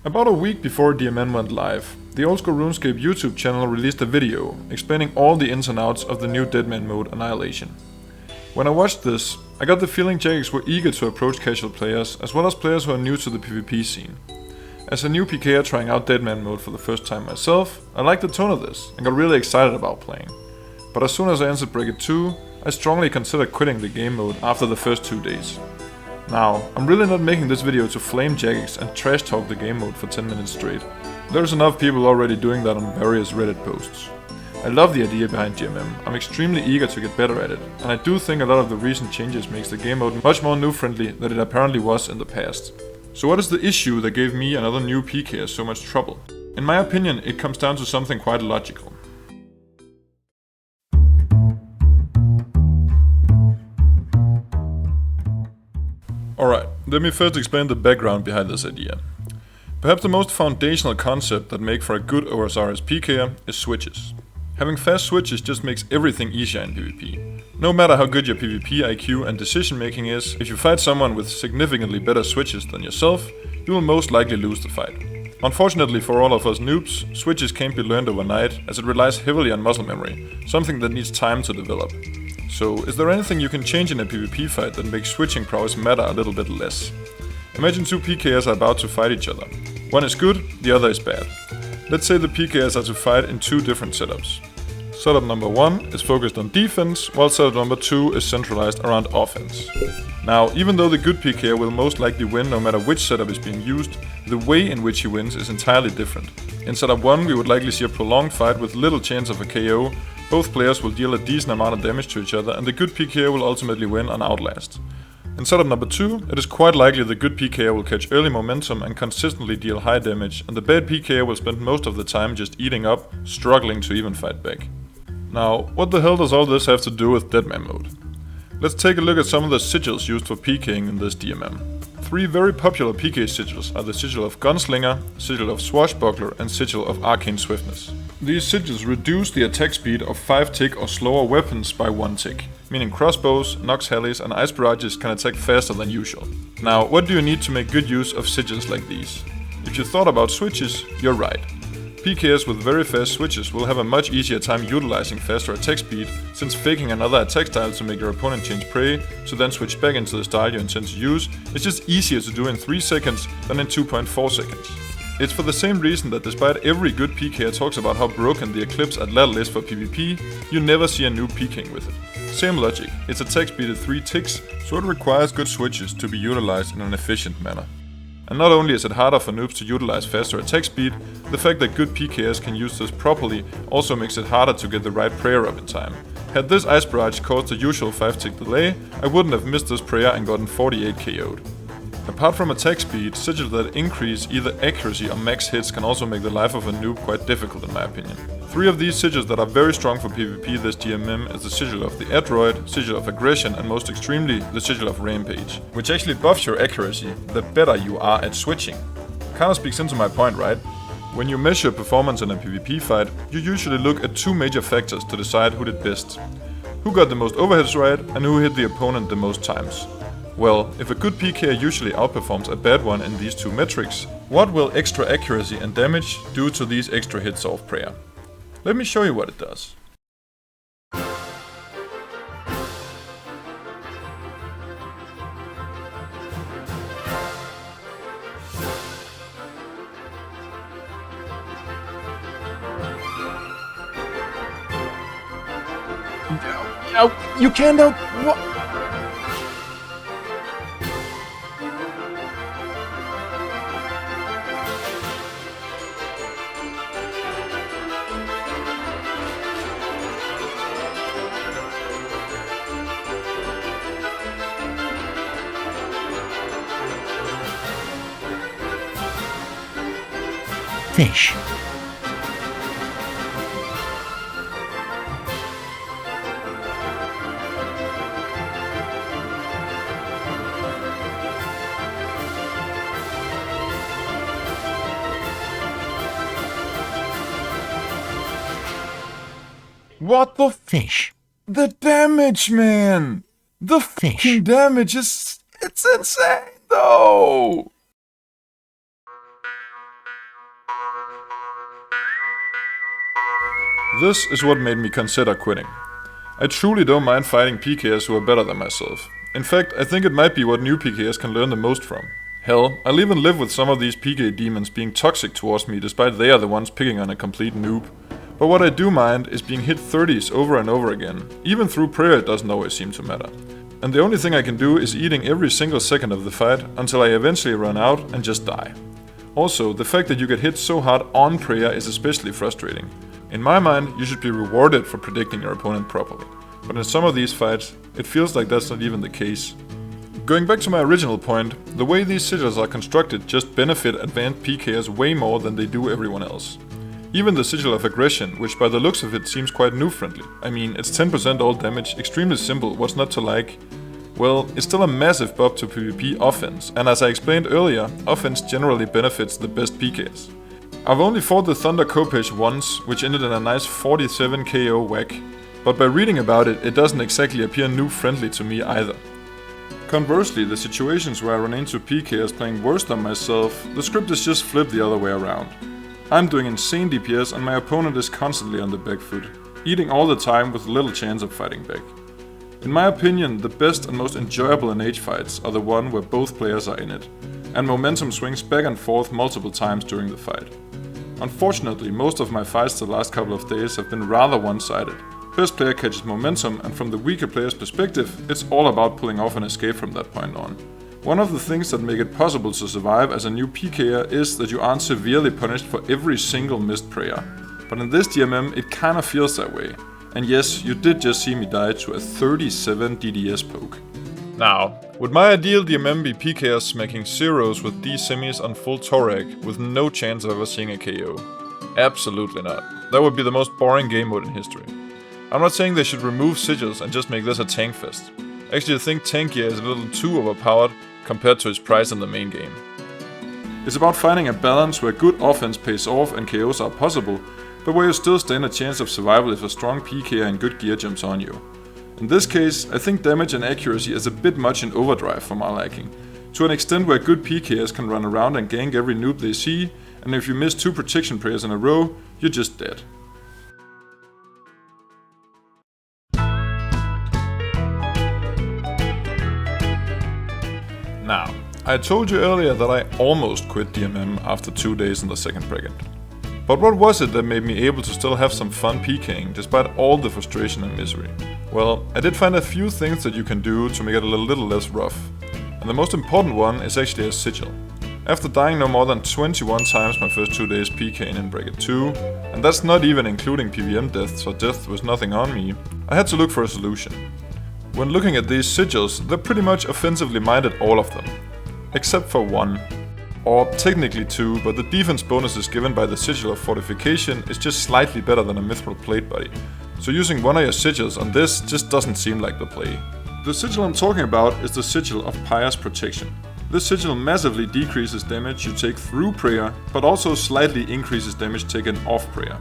About a week before Deadman went live, the Old School RuneScape YouTube channel released a video explaining all the ins and outs of the new Deadman mode Annihilation. When I watched this, I got the feeling Jagex were eager to approach casual players as well as players who are new to the PvP scene. As a new PKer trying out Deadman mode for the first time myself, I liked the tone of this and got really excited about playing. But as soon as I entered Bracket 2, I strongly considered quitting the game mode after the first 2 days. Now, I'm really not making this video to flame Jagex and trash talk the game mode for 10 minutes straight. There's enough people already doing that on various Reddit posts. I love the idea behind GMM, I'm extremely eager to get better at it, and I do think a lot of the recent changes makes the game mode much more noob friendly than it apparently was in the past. So what is the issue that gave me and other new PKers so much trouble? In my opinion, it comes down to something quite logical. Alright, let me first explain the background behind this idea. Perhaps the most foundational concept that make for a good OSRS PKer is switches. Having fast switches just makes everything easier in PvP. No matter how good your PvP IQ and decision making is, if you fight someone with significantly better switches than yourself, you will most likely lose the fight. Unfortunately for all of us noobs, switches can't be learned overnight as it relies heavily on muscle memory, something that needs time to develop. So, is there anything you can change in a PvP fight that makes switching prowess matter a little bit less? Imagine two PKers are about to fight each other. One is good, the other is bad. Let's say the PKers are to fight in two different setups. Setup number 1 is focused on defense, while setup number 2 is centralized around offense. Now, even though the good PKer will most likely win no matter which setup is being used, the way in which he wins is entirely different. In setup 1 we would likely see a prolonged fight with little chance of a KO. Both players will deal a decent amount of damage to each other and the good PKer will ultimately win on Outlast. In setup number 2, it is quite likely the good PKer will catch early momentum and consistently deal high damage, and the bad PKer will spend most of the time just eating up, struggling to even fight back. Now, what the hell does all this have to do with Deadman mode? Let's take a look at some of the sigils used for PKing in this DMM. 3 very popular PK sigils are the sigil of Gunslinger, sigil of Swashbuckler and sigil of Arcane Swiftness. These sigils reduce the attack speed of 5 tick or slower weapons by 1 tick, meaning crossbows, Nox Hellies and Ice Barrages can attack faster than usual. Now, what do you need to make good use of sigils like these? If you thought about switches, you're right. PKers with very fast switches will have a much easier time utilizing faster attack speed, since faking another attack style to make your opponent change prey, to then switch back into the style you intend to use, is just easier to do in 3 seconds than in 2.4 seconds. It's for the same reason that despite every good PKer talks about how broken the Eclipse at ladder is for PvP, you never see a noob PKing with it. Same logic, its attack speed is 3 ticks, so it requires good switches to be utilized in an efficient manner. And not only is it harder for noobs to utilize faster attack speed, the fact that good PKers can use this properly also makes it harder to get the right prayer up in time. Had this Ice Barrage caused the usual 5 tick delay, I wouldn't have missed this prayer and gotten 48 KO'd. Apart from attack speed, sigils that increase either accuracy or max hits can also make the life of a noob quite difficult in my opinion. 3 of these sigils that are very strong for PvP this DMM is the sigil of the Adroid, sigil of Aggression and most extremely the sigil of Rampage, which actually buffs your accuracy the better you are at switching. Kinda speaks into my point, right? When you measure performance in a PvP fight, you usually look at 2 major factors to decide who did best. Who got the most overheads right and who hit the opponent the most times. Well, if a good PKer usually outperforms a bad one in these 2 metrics, what will extra accuracy and damage do to these extra hits off prayer? Let me show you what it does. You can't out. What? Fish. What the Fish. The damage, man! The Fish. fucking damage is... it's insane, though! This is what made me consider quitting. I truly don't mind fighting PKers who are better than myself. In fact, I think it might be what new PKers can learn the most from. Hell, I'll even live with some of these PK demons being toxic towards me despite they are the ones picking on a complete noob. But what I do mind is being hit 30s over and over again. Even through prayer it doesn't always seem to matter. And the only thing I can do is eating every single second of the fight until I eventually run out and just die. Also, the fact that you get hit so hard on prayer is especially frustrating. In my mind, you should be rewarded for predicting your opponent properly. But in some of these fights, it feels like that's not even the case. Going back to my original point, the way these sigils are constructed just benefit advanced PKers way more than they do everyone else. Even the sigil of aggression, which by the looks of it seems quite noob friendly. I mean, it's 10% all damage, extremely simple, what's not to like? Well, it's still a massive buff to PvP offense, and as I explained earlier, offense generally benefits the best PKs. I've only fought the Thunder Kopesh once, which ended in a nice 47 KO whack, but by reading about it, it doesn't exactly appear noob friendly to me either. Conversely, the situations where I run into PKers playing worse than myself, the script is just flipped the other way around. I'm doing insane DPS and my opponent is constantly on the back foot, eating all the time with little chance of fighting back. In my opinion, the best and most enjoyable NH fights are the one where both players are in it, and momentum swings back and forth multiple times during the fight. Unfortunately, most of my fights the last couple of days have been rather one-sided. Best player catches momentum, and from the weaker player's perspective, it's all about pulling off an escape from that point on. One of the things that make it possible to survive as a new PKer is that you aren't severely punished for every single missed prayer. But in this DMM, it kinda feels that way. And yes, you did just see me die to a 37 DDS poke. Now, would my ideal DMM be PKers smacking zeros with D semis on full Torag with no chance of ever seeing a KO? Absolutely not. That would be the most boring game mode in history. I'm not saying they should remove sigils and just make this a tank fest. Actually, I think tank gear is a little too overpowered compared to its price in the main game. It's about finding a balance where good offense pays off and KOs are possible, but where you still stand a chance of survival if a strong PKer and good gear jumps on you. In this case, I think damage and accuracy is a bit much in overdrive for my liking, to an extent where good PKers can run around and gank every noob they see, and if you miss 2 protection prayers in a row, you're just dead. Now, I told you earlier that I almost quit DMM after 2 days in the second bracket. But what was it that made me able to still have some fun PKing despite all the frustration and misery? Well, I did find a few things that you can do to make it a little less rough. And the most important one is actually a sigil. After dying no more than 21 times my first 2 days PKing in bracket 2, and that's not even including PVM deaths or deaths with nothing on me, I had to look for a solution. When looking at these sigils, they're pretty much offensively minded, all of them. Except for one. Or technically 2, but the defense bonuses given by the sigil of fortification is just slightly better than a mithril plate buddy. So using one of your sigils on this just doesn't seem like the play. The sigil I'm talking about is the sigil of pious protection. This sigil massively decreases damage you take through prayer, but also slightly increases damage taken off prayer.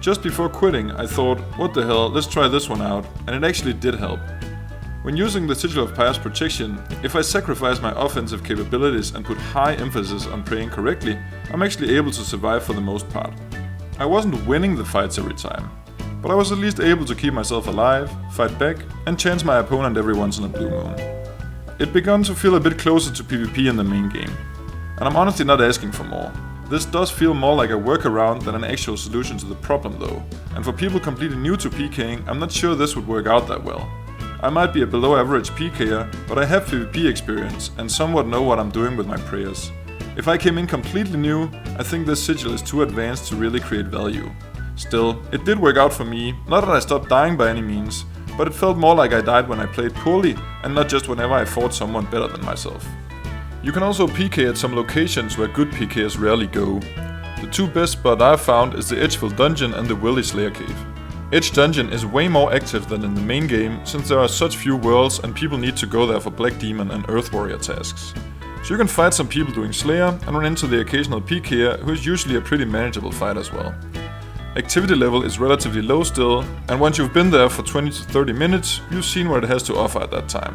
Just before quitting, I thought, what the hell, let's try this one out, and it actually did help. When using the Sigil of Pious Protection, if I sacrifice my offensive capabilities and put high emphasis on praying correctly, I'm actually able to survive for the most part. I wasn't winning the fights every time, but I was at least able to keep myself alive, fight back, and chance my opponent every once in a blue moon. It began to feel a bit closer to PvP in the main game, and I'm honestly not asking for more. This does feel more like a workaround than an actual solution to the problem though, and for people completely new to PKing, I'm not sure this would work out that well. I might be a below average PKer, but I have PvP experience and somewhat know what I'm doing with my prayers. If I came in completely new, I think this sigil is too advanced to really create value. Still, it did work out for me, not that I stopped dying by any means, but it felt more like I died when I played poorly and not just whenever I fought someone better than myself. You can also PK at some locations where good PKers rarely go. The 2 best spots I've found is the Edgeville Dungeon and the Willy Slayer Cave. Edge Dungeon is way more active than in the main game, since there are such few worlds and people need to go there for Black Demon and Earth Warrior tasks. So you can fight some people doing Slayer and run into the occasional PKer who is usually a pretty manageable fight as well. Activity level is relatively low still, and once you've been there for 20 to 30 minutes, you've seen what it has to offer at that time.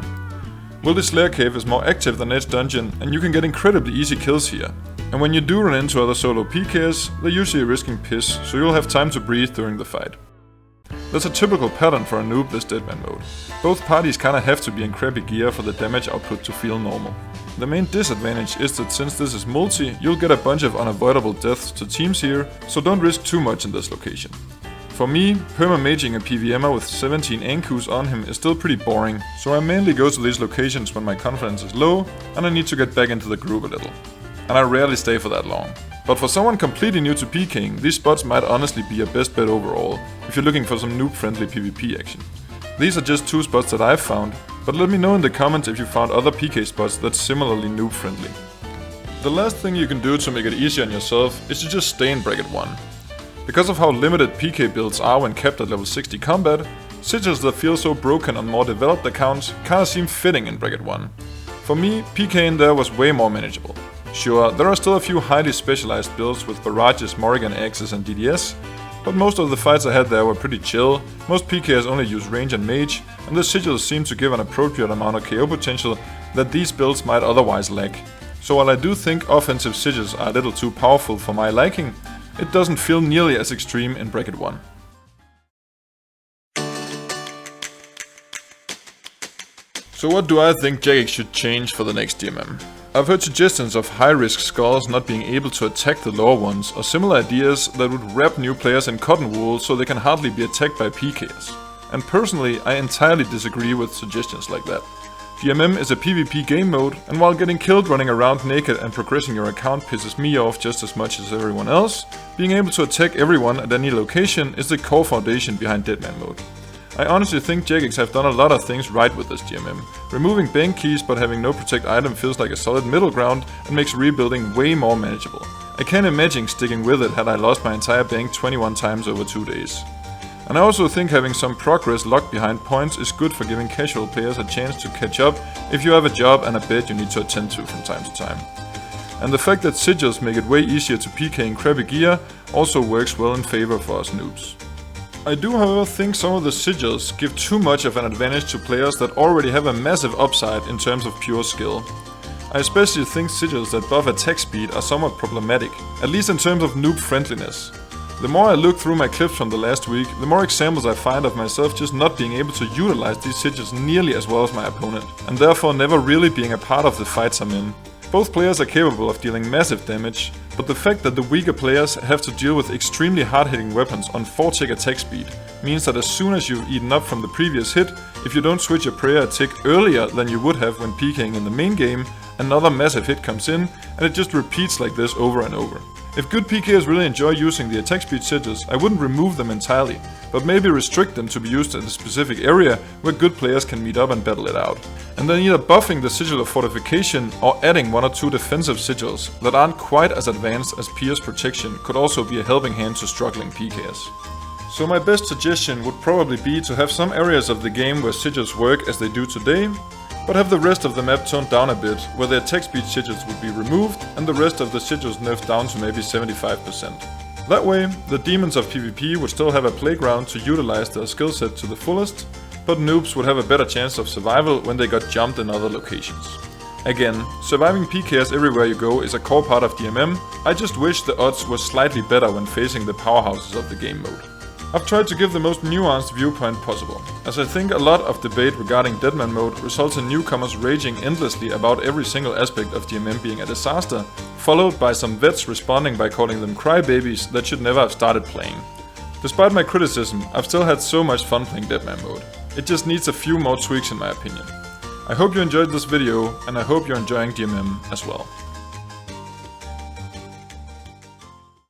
Willy Slayer Cave is more active than Edge Dungeon and you can get incredibly easy kills here. And when you do run into other solo PKers, they're usually risking piss, so you'll have time to breathe during the fight. There's a typical pattern for a noob this Deadman mode. Both parties kinda have to be in crappy gear for the damage output to feel normal. The main disadvantage is that since this is multi, you'll get a bunch of unavoidable deaths to teams here, so don't risk too much in this location. For me, perma-maging a PVMer with 17 Ankus on him is still pretty boring, so I mainly go to these locations when my confidence is low and I need to get back into the groove a little. And I rarely stay for that long. But for someone completely new to PKing, these spots might honestly be your best bet overall, if you're looking for some noob-friendly PvP action. These are just 2 spots that I've found, but let me know in the comments if you found other PK spots that's similarly noob-friendly. The last thing you can do to make it easier on yourself is to just stay in bracket 1. Because of how limited PK builds are when kept at level 60 combat, sigils that feel so broken on more developed accounts kinda seem fitting in bracket 1. For me, PK in there was way more manageable. Sure, there are still a few highly specialized builds with barrages, Morrigan axes and DDS, but most of the fights I had there were pretty chill. Most PKers only use range and mage, and the sigils seem to give an appropriate amount of KO potential that these builds might otherwise lack. So while I do think offensive sigils are a little too powerful for my liking, it doesn't feel nearly as extreme in bracket 1. So what do I think Jagex should change for the next DMM? I've heard suggestions of high-risk skulls not being able to attack the lower ones, or similar ideas that would wrap new players in cotton wool so they can hardly be attacked by PKs. And personally, I entirely disagree with suggestions like that. DMM is a PvP game mode, and while getting killed running around naked and progressing your account pisses me off just as much as everyone else, being able to attack everyone at any location is the core foundation behind Deadman mode. I honestly think Jagex have done a lot of things right with this DMM. Removing bank keys but having no protect item feels like a solid middle ground and makes rebuilding way more manageable. I can't imagine sticking with it had I lost my entire bank 21 times over 2 days. And I also think having some progress locked behind points is good for giving casual players a chance to catch up if you have a job and a bed you need to attend to from time to time. And the fact that sigils make it way easier to PK in crappy gear also works well in favor for us noobs. I do however think some of the sigils give too much of an advantage to players that already have a massive upside in terms of pure skill. I especially think sigils that buff attack speed are somewhat problematic, at least in terms of noob friendliness. The more I look through my clips from the last week, the more examples I find of myself just not being able to utilize these sigils nearly as well as my opponent, and therefore never really being a part of the fights I'm in. Both players are capable of dealing massive damage, but the fact that the weaker players have to deal with extremely hard-hitting weapons on 4-tick attack speed means that as soon as you've eaten up from the previous hit, if you don't switch your prayer a tick earlier than you would have when PKing in the main game, another massive hit comes in and it just repeats like this over and over. If good PKers really enjoy using the attack speed sigils, I wouldn't remove them entirely, but maybe restrict them to be used in a specific area where good players can meet up and battle it out. And then either buffing the sigil of fortification or adding 1 or 2 defensive sigils that aren't quite as advanced as Pierce protection could also be a helping hand to struggling PKers. So my best suggestion would probably be to have some areas of the game where sigils work as they do today, but have the rest of the map toned down a bit, where the attack speed sigils would be removed and the rest of the sigils nerfed down to maybe 75%. That way, the demons of PvP would still have a playground to utilize their skill set to the fullest, but noobs would have a better chance of survival when they got jumped in other locations. Again, surviving PKers everywhere you go is a core part of DMM, I just wish the odds were slightly better when facing the powerhouses of the game mode. I've tried to give the most nuanced viewpoint possible, as I think a lot of debate regarding Deadman mode results in newcomers raging endlessly about every single aspect of DMM being a disaster, followed by some vets responding by calling them crybabies that should never have started playing. Despite my criticism, I've still had so much fun playing Deadman mode. It just needs a few more tweaks in my opinion. I hope you enjoyed this video, and I hope you're enjoying DMM as well.